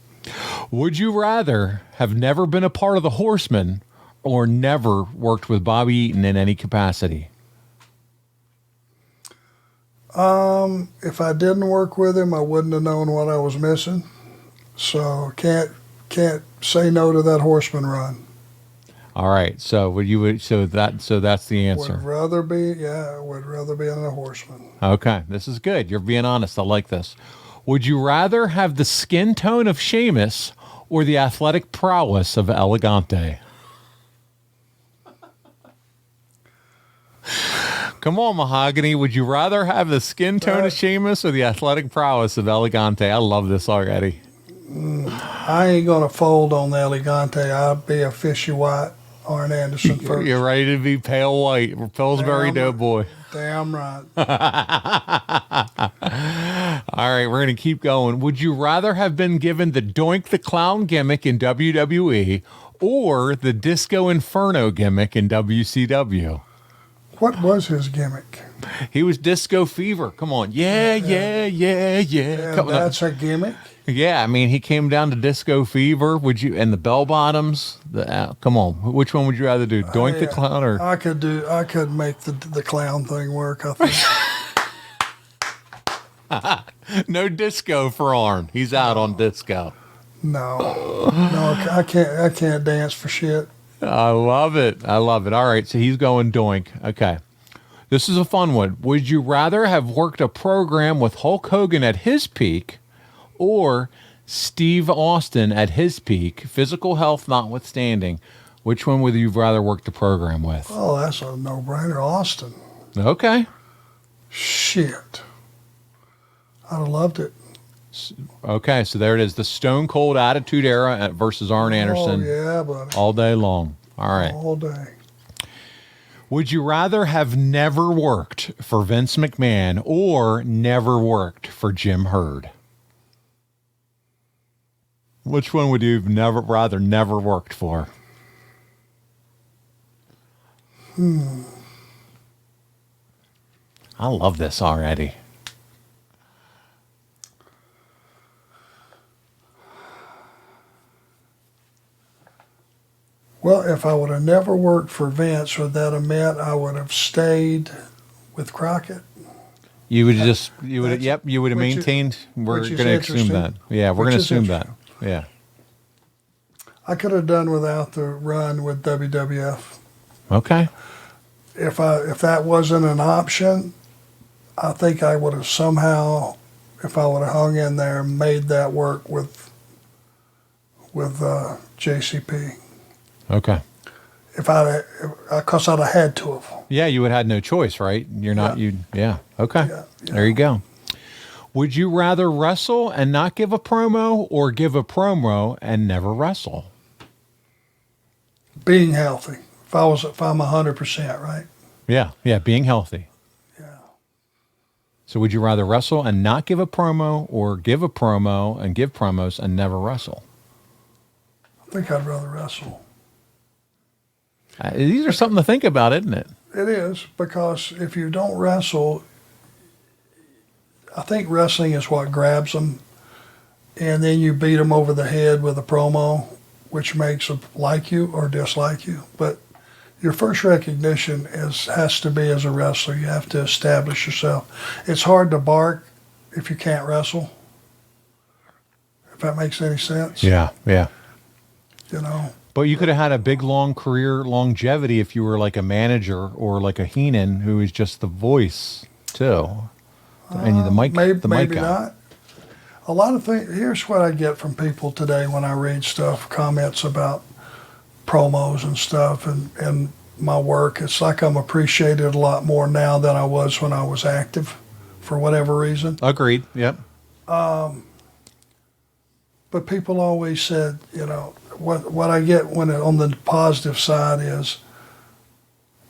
Would you rather have never been a part of the Horsemen or never worked with Bobby Eaton in any capacity? If I didn't work with him, I wouldn't have known what I was missing. So can't say no to that Horseman run. All right. So that's the answer. Would rather be in a Horseman. Okay. This is good. You're being honest. I like this. Would you rather have the skin tone of Sheamus or the athletic prowess of Elegante? Come on, Mahogany. Would you rather have the skin tone of Sheamus or the athletic prowess of Elegante? I love this already. I ain't going to fold on the Elegante. I'll be a fishy white Arn Anderson first. You're ready to be pale white. Pillsbury Doughboy. Damn right. All right, we're going to keep going. Would you rather have been given the Doink the Clown gimmick in WWE or the Disco Inferno gimmick in WCW? What was his gimmick? He was Disco Fever. Come on. Yeah. And that's a gimmick? Yeah, I mean, he came down to Disco Fever. Would you, and the bell bottoms? Come on, which one would you rather do? Doink the Clown or? I could make the clown thing work, I think. No disco for Arn. He's out on disco. No, I can't dance for shit. I love it. All right, so he's going Doink. Okay. This is a fun one. Would you rather have worked a program with Hulk Hogan at his peak or Steve Austin at his peak, physical health notwithstanding? Which one would you rather work the program with? Oh, that's a no-brainer. Austin. Okay. Shit. I'd have loved it. Okay, so there it is. The Stone Cold Attitude Era versus Arn Anderson. Oh, yeah, buddy. All day long. All right. All day. Would you rather have never worked for Vince McMahon or never worked for Jim Herd? Which one would you rather never worked for? I love this already. Well, if I would have never worked for Vince, would that have meant I would have stayed with Crockett? You would have maintained. We're going to assume that. Yeah, we're going to assume that. Yeah. I could have done without the run with WWF. Okay. If that wasn't an option, I think I would have somehow if I would have hung in there and made that work with JCP. Okay. Because I'd have had to have. Yeah, you would have had no choice, right? You're not, yeah. Okay. Yeah. There you go. Would you rather wrestle and not give a promo or give a promo and never wrestle? Being healthy. If I'm 100%, right? Yeah, being healthy. Yeah. So would you rather wrestle and not give a promo or give a promo and give promos and never wrestle? I think I'd rather wrestle. These are something to think about, isn't it? It is, because if you don't wrestle, I think wrestling is what grabs them, and then you beat them over the head with a promo, which makes them like you or dislike you. But your first recognition has to be as a wrestler. You have to establish yourself. It's hard to bark if you can't wrestle, if that makes any sense. Yeah. You know. But you could have had a big, long career longevity if you were like a manager or like a Heenan who is just the voice too. And the mic, maybe guy. not. A lot of things. Here's what I get from people today when I read stuff, comments about promos and stuff, and my work. It's like I'm appreciated a lot more now than I was when I was active, for whatever reason. Agreed. Yep. But people always said, you know, what I get on the positive side is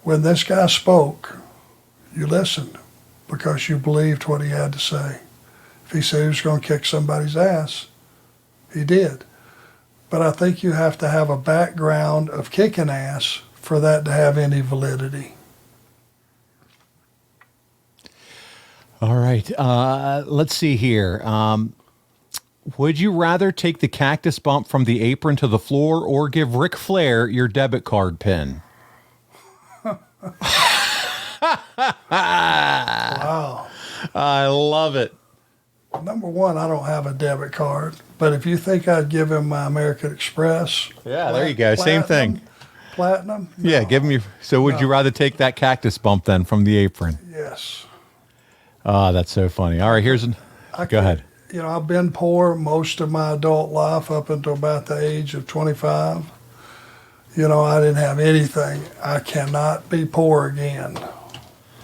when this guy spoke, you listened because you believed what he had to say. If he said he was going to kick somebody's ass, he did. But I think you have to have a background of kicking ass for that to have any validity. All right. Let's see here. Would you rather take the cactus bump from the apron to the floor or give Ric Flair your debit card pin? Wow. I love it. Number one, I don't have a debit card, but if you think I'd give him my American Express. Yeah, there you go. Same thing. Platinum? No. Yeah, give him your. So would you rather take that cactus bump then from the apron? Yes. Oh, that's so funny. All right, go ahead. You know, I've been poor most of my adult life up until about the age of 25. You know, I didn't have anything. I cannot be poor again.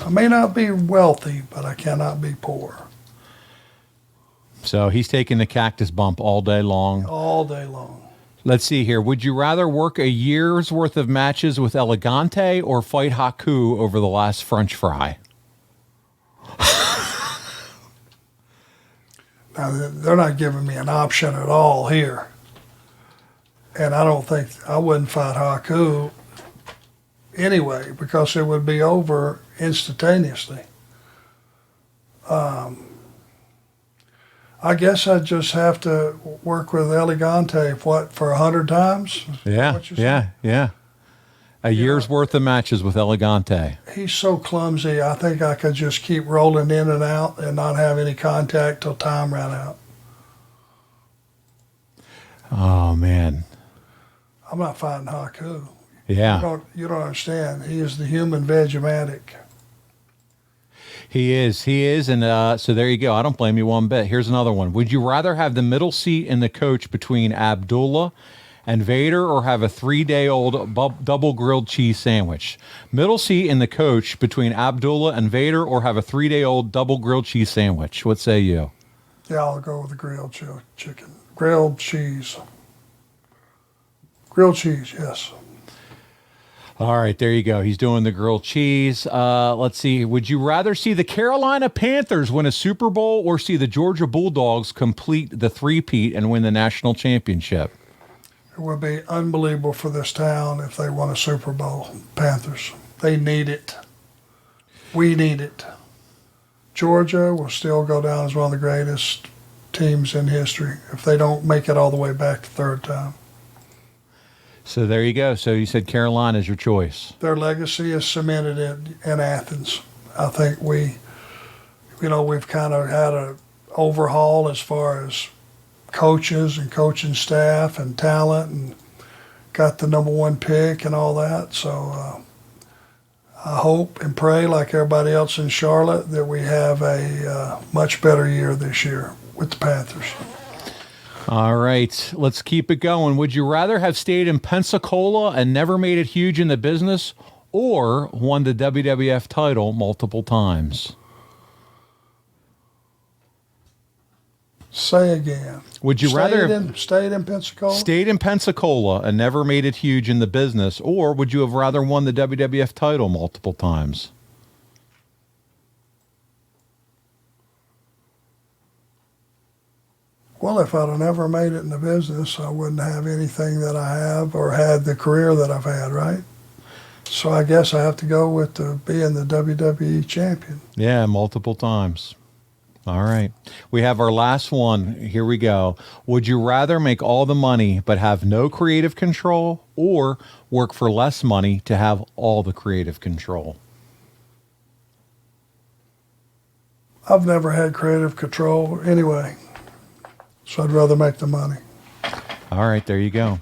I may not be wealthy, but I cannot be poor. So he's taking the cactus bump all day long. All day long. Let's see here. Would you rather work a year's worth of matches with Elegante or fight Haku over the last French fry? Now, they're not giving me an option at all here. And I wouldn't fight Haku anyway, because it would be over instantaneously. I guess I'd just have to work with Elegante, for 100 times? Yeah. A year's worth of matches with Elegante. He's so clumsy, I think I could just keep rolling in and out and not have any contact till time ran out. Oh, man. I'm not fighting Haku. Yeah. You don't understand. He is the human Vegematic. He is. And so there you go. I don't blame you one bit. Here's another one. Would you rather have the middle seat in the coach between Abdullah and Vader or have a 3-day-old double grilled cheese sandwich? Middle seat in the coach between Abdullah and Vader or have a 3-day-old double grilled cheese sandwich? What say you? Yeah, I'll go with the grilled chicken. Grilled cheese. Grilled cheese, yes. All right, there you go. He's doing the grilled cheese. Let's see. Would you rather see the Carolina Panthers win a Super Bowl or see the Georgia Bulldogs complete the three-peat and win the national championship? It would be unbelievable for this town if they won a Super Bowl. Panthers. They need it. We need it. Georgia will still go down as one of the greatest teams in history if they don't make it all the way back the third time. So there you go. So you said Carolina is your choice. Their legacy is cemented in Athens. I think we've kind of had an overhaul as far as coaches and coaching staff and talent, and got the number one pick and all that. So I hope and pray, like everybody else in Charlotte, that we have a much better year this year with the Panthers. All right, let's keep it going. Would you rather have stayed in Pensacola and never made it huge in the business, or won the WWF title multiple times? Say again. Would you rather have stayed in Pensacola? stayed in Pensacola and never made it huge in the business, or would you have rather won the WWF title multiple times? Well, if I'd have never made it in the business, I wouldn't have anything that I have or had the career that I've had, right? So I guess I have to go with being the WWE champion. Yeah, multiple times. All right. We have our last one. Here we go. Would you rather make all the money but have no creative control, or work for less money to have all the creative control? I've never had creative control anyway, so I'd rather make the money. All right, there you go.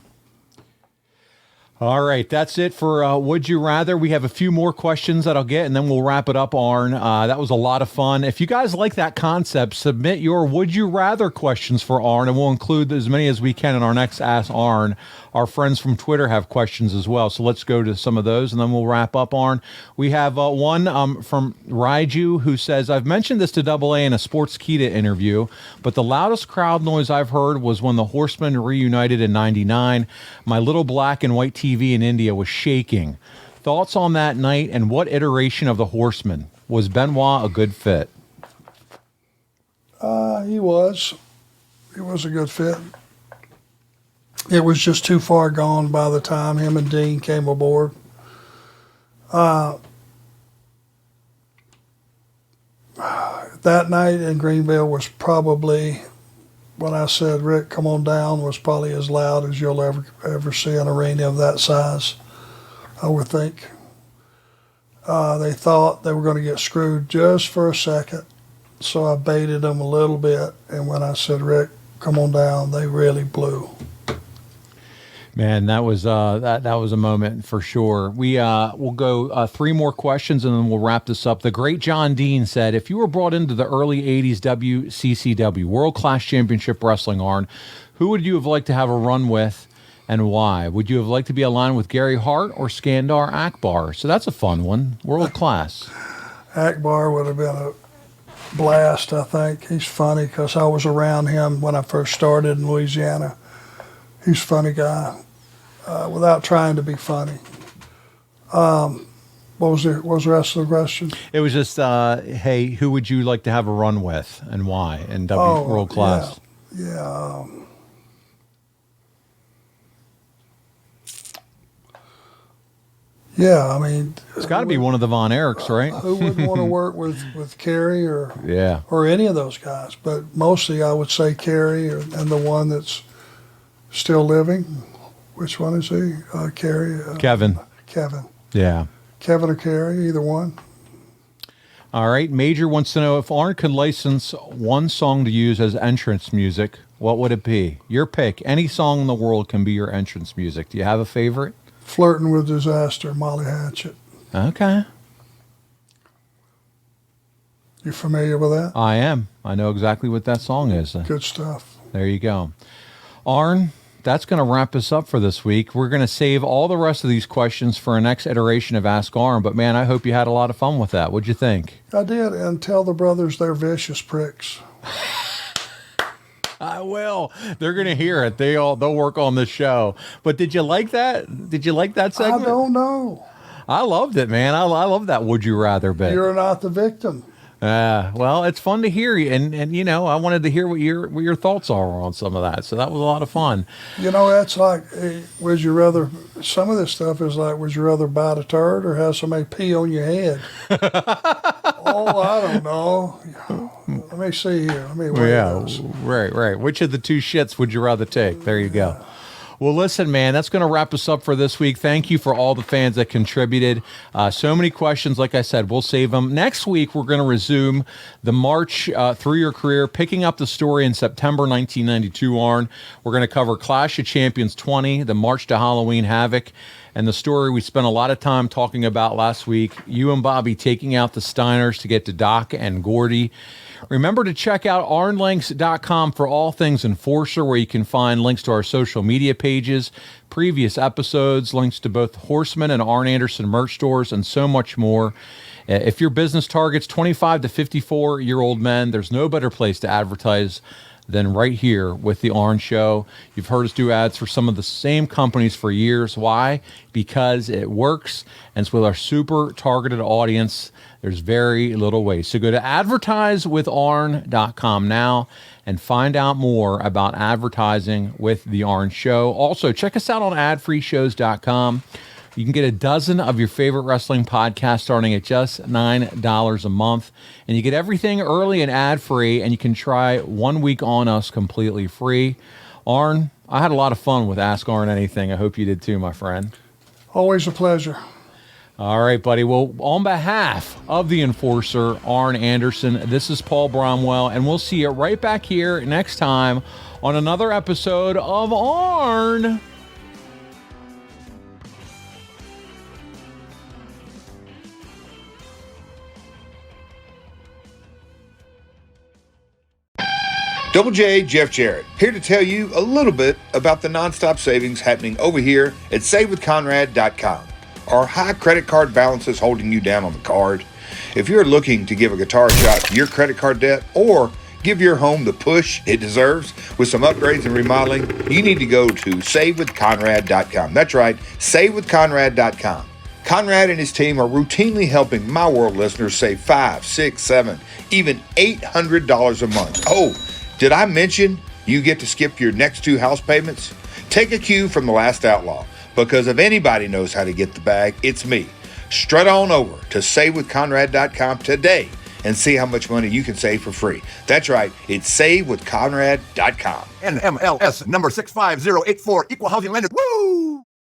All right, that's it for Would You Rather. We have a few more questions that I'll get, and then we'll wrap it up, Arn. That was a lot of fun. If you guys like that concept, submit your Would You Rather questions for Arn, and we'll include as many as we can in our next Ask Arn. Our friends from Twitter have questions as well, so let's go to some of those, and then we'll wrap up, Arn. We have one from Raiju, who says, I've mentioned this to Double A in a Sportskeeda interview, but the loudest crowd noise I've heard was when the Horsemen reunited in '99. My little black and white TV in India was shaking. Thoughts on that night, and what iteration of the Horsemen? Was Benoit a good fit? He was. He was a good fit. It was just too far gone by the time him and Dean came aboard. That night in Greenville was probably, when I said, Rick, come on down, was probably as loud as you'll ever see an arena of that size, I would think. They thought they were going to get screwed just for a second, so I baited them a little bit, and when I said, Rick, come on down, they really blew. Man, that was that was a moment for sure. We'll go 3 more questions and then we'll wrap this up. The great John Dean said, if you were brought into the early 80s WCCW, World Class Championship Wrestling, Arn, who would you have liked to have a run with and why? Would you have liked to be aligned with Gary Hart or Skandar Akbar? So that's a fun one. World Class. Akbar would have been a blast, I think. He's funny because I was around him when I first started in Louisiana. He's a funny guy. Without trying to be funny. What was the rest of the question? It was just, hey, who would you like to have a run with and why in World Class? Yeah. Yeah, I mean, it's got to be one of the Von Erichs, right? Who wouldn't want to work with Kerry or any of those guys? But mostly, I would say Kerry and the one that's still living. Which one is he? Kerry? Kevin. Kevin. Yeah. Kevin or Kerry, either one. All right. Major wants to know if Arn could license one song to use as entrance music, what would it be? Your pick. Any song in the world can be your entrance music. Do you have a favorite? Flirting with Disaster, Molly Hatchet. Okay. You familiar with that? I am. I know exactly what that song is. Good stuff. There you go. Arn, that's going to wrap us up for this week. We're going to save all the rest of these questions for our next iteration of Ask Arn, but man, I hope you had a lot of fun with that. What'd you think? I did, and tell the brothers they're vicious pricks. I will. They're going to hear it. They'll work on the show. But did you like that? Did you like that segment? I don't know. I loved it, man. I love that Would You Rather bit. You're not the victim. Well, it's fun to hear you, and you know, I wanted to hear what your thoughts are on some of that. So that was a lot of fun. You know, that's like, would you rather? Some of this stuff is like, would you rather bite a turd or have somebody pee on your head? Oh, I don't know. Let me see here. Let me weigh those. Right. Which of the two shits would you rather take? There you go. Well, listen, man, that's going to wrap us up for this week. Thank you for all the fans that contributed. So many questions. Like I said, we'll save them. Next week, we're going to resume the march through your career, picking up the story in September 1992, Arn. We're going to cover Clash of Champions 20, the March to Halloween Havoc, and the story we spent a lot of time talking about last week, you and Bobby taking out the Steiners to get to Doc and Gordy. Remember to check out arnlinks.com for all things Enforcer, where you can find links to our social media pages, previous episodes, links to both Horseman and Arn Anderson merch stores, and so much more. If your business targets 25 to 54-year-old men, there's no better place to advertise than right here with The Arn Show. You've heard us do ads for some of the same companies for years. Why? Because it works, and it's with our super targeted audience. There's very little waste. So go to advertisewitharn.com now and find out more about advertising with The Arn Show. Also, check us out on adfreeshows.com. You can get a dozen of your favorite wrestling podcasts starting at just $9 a month. And you get everything early and ad-free, and you can try 1 week on us completely free. Arn, I had a lot of fun with Ask Arn Anything. I hope you did too, my friend. Always a pleasure. All right, buddy. Well, on behalf of the Enforcer, Arn Anderson, this is Paul Bromwell, and we'll see you right back here next time on another episode of Arn. Double J, Jeff Jarrett, here to tell you a little bit about the nonstop savings happening over here at SaveWithConrad.com. Are high credit card balances holding you down on the card? If you're looking to give a guitar shot to your credit card debt or give your home the push it deserves with some upgrades and remodeling, you need to go to SaveWithConrad.com. That's right, SaveWithConrad.com. Conrad and his team are routinely helping my world listeners save $500, $600, $700, even $800 a month. Oh, did I mention you get to skip your next 2 house payments? Take a cue from the last outlaw, because if anybody knows how to get the bag, it's me. Strut on over to SaveWithConrad.com today and see how much money you can save for free. That's right, it's SaveWithConrad.com. NMLS number 65084, equal housing lender. Woo!